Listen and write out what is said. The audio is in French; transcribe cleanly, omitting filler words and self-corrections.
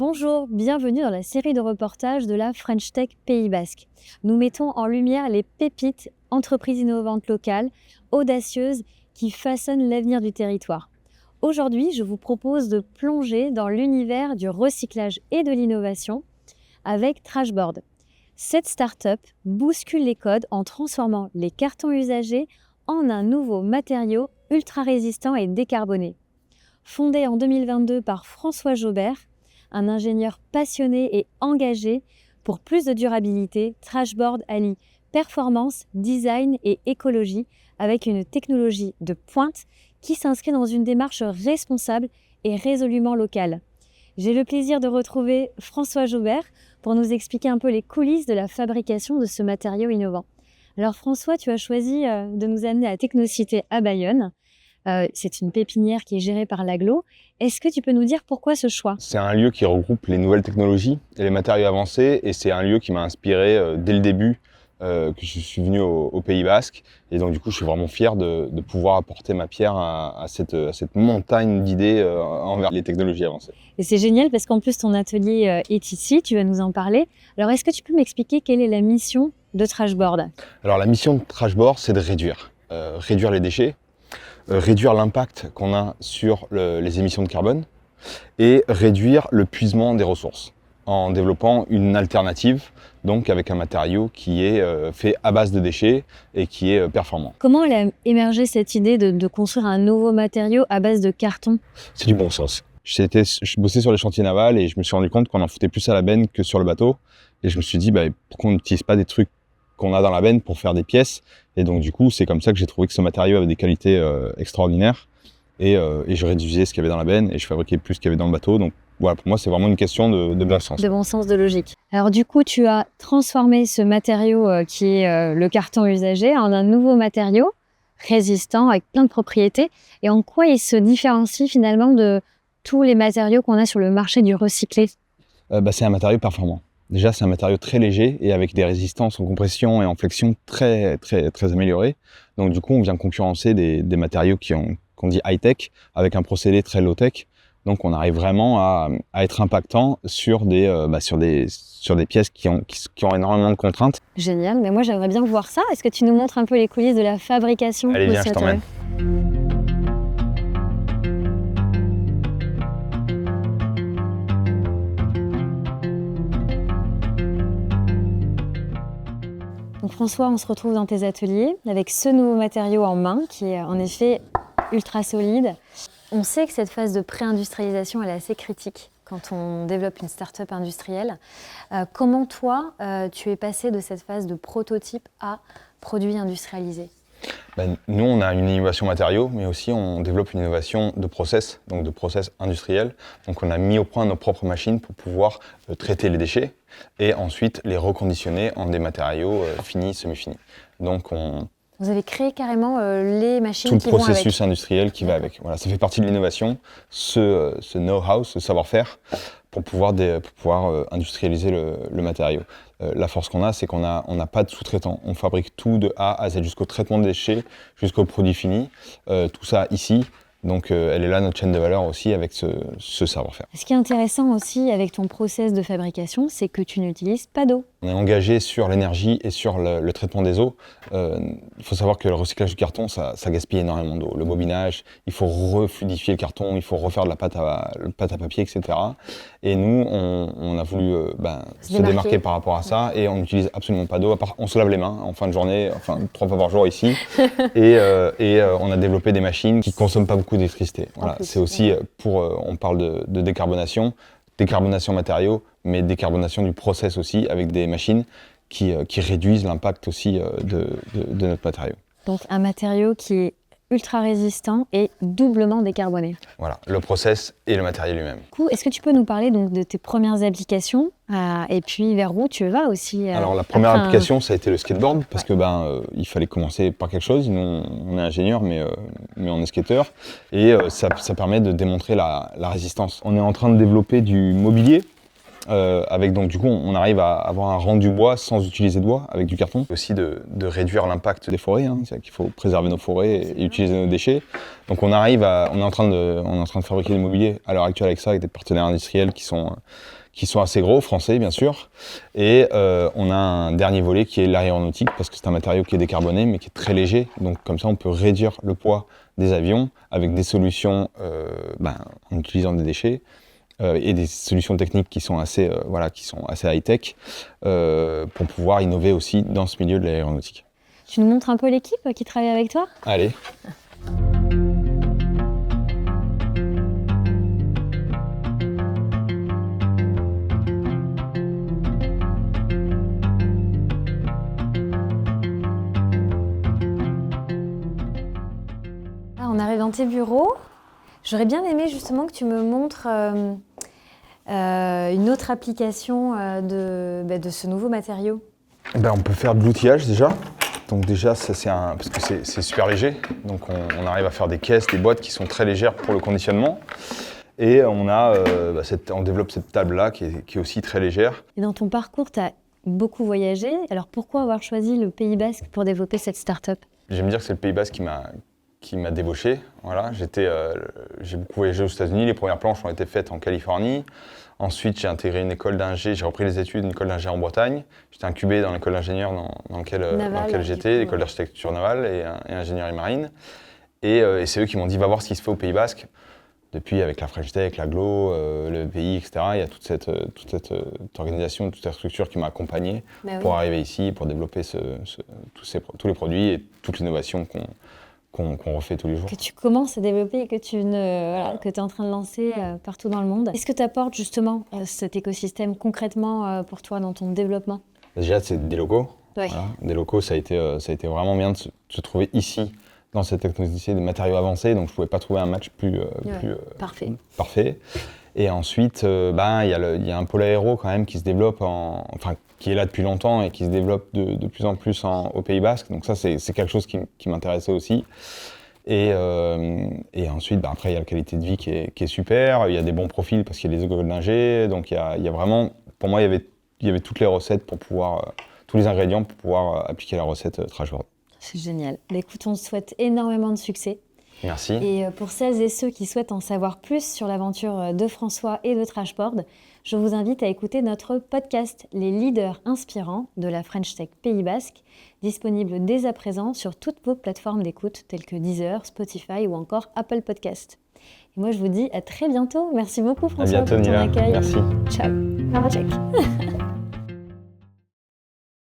Bonjour, bienvenue dans la série de reportages de la French Tech Pays Basque. Nous mettons en lumière les pépites, entreprises innovantes locales, audacieuses, qui façonnent l'avenir du territoire. Aujourd'hui, je vous propose de plonger dans l'univers du recyclage et de l'innovation avec Trashboard. Cette start-up bouscule les codes en transformant les cartons usagés en un nouveau matériau ultra résistant et décarboné. Fondée en 2022 par François Jaubert, un ingénieur passionné et engagé pour plus de durabilité, Trashboard allie performance, design et écologie avec une technologie de pointe qui s'inscrit dans une démarche responsable et résolument locale. J'ai le plaisir de retrouver François Jaubert pour nous expliquer un peu les coulisses de la fabrication de ce matériau innovant. Alors François, tu as choisi de nous amener à Technocité à Bayonne. C'est une pépinière qui est gérée par l'Aglo. Est-ce que tu peux nous dire pourquoi ce choix? C'est un lieu qui regroupe les nouvelles technologies et les matériaux avancés, et c'est un lieu qui m'a inspiré dès le début que je suis venu au Pays Basque. Et donc du coup, je suis vraiment fier de pouvoir apporter ma pierre à cette montagne d'idées envers les technologies avancées. Et c'est génial parce qu'en plus ton atelier est ici, tu vas nous en parler. Alors est-ce que tu peux m'expliquer quelle est la mission de Trashboard? Alors la mission de Trashboard, c'est de réduire les déchets, réduire l'impact qu'on a sur les émissions de carbone et réduire le puisement des ressources en développant une alternative, donc avec un matériau qui est fait à base de déchets et qui est performant. Comment elle a émergé cette idée de construire un nouveau matériau à base de carton? C'est du bon sens. Je bossais sur les chantiers navals et je me suis rendu compte qu'on en foutait plus à la benne que sur le bateau. Et je me suis dit, pourquoi on n'utilise pas des trucs qu'on a dans la benne pour faire des pièces? Et donc du coup, c'est comme ça que j'ai trouvé que ce matériau avait des qualités extraordinaires. Et je réduisais ce qu'il y avait dans la benne et je fabriquais plus ce qu'il y avait dans le bateau. Donc voilà, pour moi, c'est vraiment une question de bon sens. De bon sens, de logique. Alors du coup, tu as transformé ce matériau qui est le carton usagé en un nouveau matériau résistant avec plein de propriétés. Et en quoi il se différencie finalement de tous les matériaux qu'on a sur le marché du recyclé? C'est un matériau performant. Déjà, c'est un matériau très léger et avec des résistances en compression et en flexion très, très, très améliorées. Donc du coup, on vient concurrencer des matériaux qu'on dit high-tech avec un procédé très low-tech. Donc on arrive vraiment à être impactant sur des pièces qui ont énormément de contraintes. Génial, mais moi j'aimerais bien voir ça. Est-ce que tu nous montres un peu les coulisses de la fabrication? Allez, viens, je t'emmène. Donc François, on se retrouve dans tes ateliers avec ce nouveau matériau en main qui est en effet ultra solide. On sait que cette phase de pré-industrialisation elle est assez critique quand on développe une start-up industrielle. Comment toi, tu es passé de cette phase de prototype à produit industrialisé? Nous, on a une innovation matériaux, mais aussi on développe une innovation de process, donc de process industriel. Donc on a mis au point nos propres machines pour pouvoir traiter les déchets et ensuite les reconditionner en des matériaux finis, semi-finis. Donc vous avez créé carrément les machines tout qui le vont avec. processus industriel qui va avec. Voilà, ça fait partie de l'innovation, ce know-how, ce savoir-faire pour pouvoir industrialiser le matériau. La force qu'on a, c'est qu'on n'a pas de sous-traitants. On fabrique tout de A à Z, jusqu'au traitement des déchets, jusqu'au produit fini. Tout ça ici. Donc elle est là, notre chaîne de valeur aussi, avec ce savoir-faire. Ce qui est intéressant aussi avec ton process de fabrication, c'est que tu n'utilises pas d'eau. On est engagé sur l'énergie et sur le traitement des eaux. Il faut savoir que le recyclage du carton, ça gaspille énormément d'eau. Le bobinage, il faut refluidifier le carton, il faut refaire de la pâte à papier, etc. Et nous, on a voulu se démarquer par rapport à ça, et on n'utilise absolument pas d'eau. On se lave les mains en fin de journée, 3 fois par jour ici. et on a développé des machines qui ne consomment pas beaucoup d'électricité. Voilà. C'est aussi on parle de décarbonation matériaux, mais décarbonation du process aussi, avec des machines qui réduisent l'impact aussi de notre matériau. Donc un matériau qui est ultra résistant et doublement décarboné. Voilà, le process et le matériel lui-même. Du coup, est-ce que tu peux nous parler donc de tes premières applications et puis vers où tu vas aussi? Alors la première application, ça a été le skateboard, parce que il fallait commencer par quelque chose. Nous, on est ingénieur, mais on est skateur, et ça permet de démontrer la résistance. On est en train de développer du mobilier avec donc du coup on arrive à avoir un rendu bois sans utiliser de bois avec du carton. Aussi de réduire l'impact des forêts, hein, c'est-à-dire qu'il faut préserver nos forêts et utiliser nos déchets. Donc on est en train de fabriquer du mobilier à l'heure actuelle avec ça, avec des partenaires industriels qui sont assez gros, français bien sûr. Et on a un dernier volet qui est l'aéronautique, parce que c'est un matériau qui est décarboné mais qui est très léger. Donc comme ça on peut réduire le poids des avions avec des solutions en utilisant des déchets. Et des solutions techniques qui sont assez high-tech pour pouvoir innover aussi dans ce milieu de l'aéronautique. Tu nous montres un peu l'équipe qui travaille avec toi? Allez. Là, on arrive dans tes bureaux. J'aurais bien aimé justement que tu me montres une autre application de ce nouveau matériau. On peut faire de l'outillage déjà. Donc déjà, parce que c'est super léger. Donc on arrive à faire des caisses, des boîtes qui sont très légères pour le conditionnement. Et on développe cette table-là qui est aussi très légère. Et dans ton parcours, tu as beaucoup voyagé. Alors pourquoi avoir choisi le Pays Basque pour développer cette start-up? J'aime dire que c'est le Pays Basque qui m'a débauché. Voilà, j'ai beaucoup voyagé aux États-Unis. Les premières planches ont été faites en Californie. Ensuite, j'ai intégré une école d'ingé. J'ai repris les études d'une école d'ingé en Bretagne. J'étais incubé dans l'école d'ingénieur dans laquelle j'étais, l'école d'architecture navale et ingénierie marine. Et c'est eux qui m'ont dit va voir ce qui se fait au Pays Basque. Depuis, avec la French Tech, l'Aglo, le pays, etc., il y a toute cette organisation, toute cette structure qui m'a accompagné pour arriver ici, pour développer tous les produits et toute l'innovation qu'on refait tous les jours. Que tu commences à développer et que tu es en train de lancer partout dans le monde. Qu'est-ce que t'apporte justement cet écosystème concrètement pour toi dans ton développement? Déjà, c'est des locaux. Ouais. Voilà. Des locaux, ça a été vraiment bien de se trouver ici, dans cette technologie des matériaux avancés, donc je ne pouvais pas trouver un match plus parfait. Et ensuite, il y a un pôle aéro quand même qui se développe, qui est là depuis longtemps et qui se développe de plus en plus au Pays Basque. Donc ça, c'est quelque chose qui m'intéressait aussi. Et ensuite, après, il y a la qualité de vie qui est super. Il y a des bons profils parce qu'il y a des écoles d'ingé. Donc il y a vraiment, pour moi, il y avait toutes les recettes tous les ingrédients pour pouvoir appliquer la recette Trashboard. C'est génial. Écoute, on te souhaite énormément de succès. Merci. Et pour celles et ceux qui souhaitent en savoir plus sur l'aventure de François et de Trashboard, je vous invite à écouter notre podcast Les leaders inspirants de la French Tech Pays Basque, disponible dès à présent sur toutes vos plateformes d'écoute telles que Deezer, Spotify ou encore Apple Podcast. Et moi, je vous dis à très bientôt. Merci beaucoup François pour ton accueil. Merci. Ciao. Check.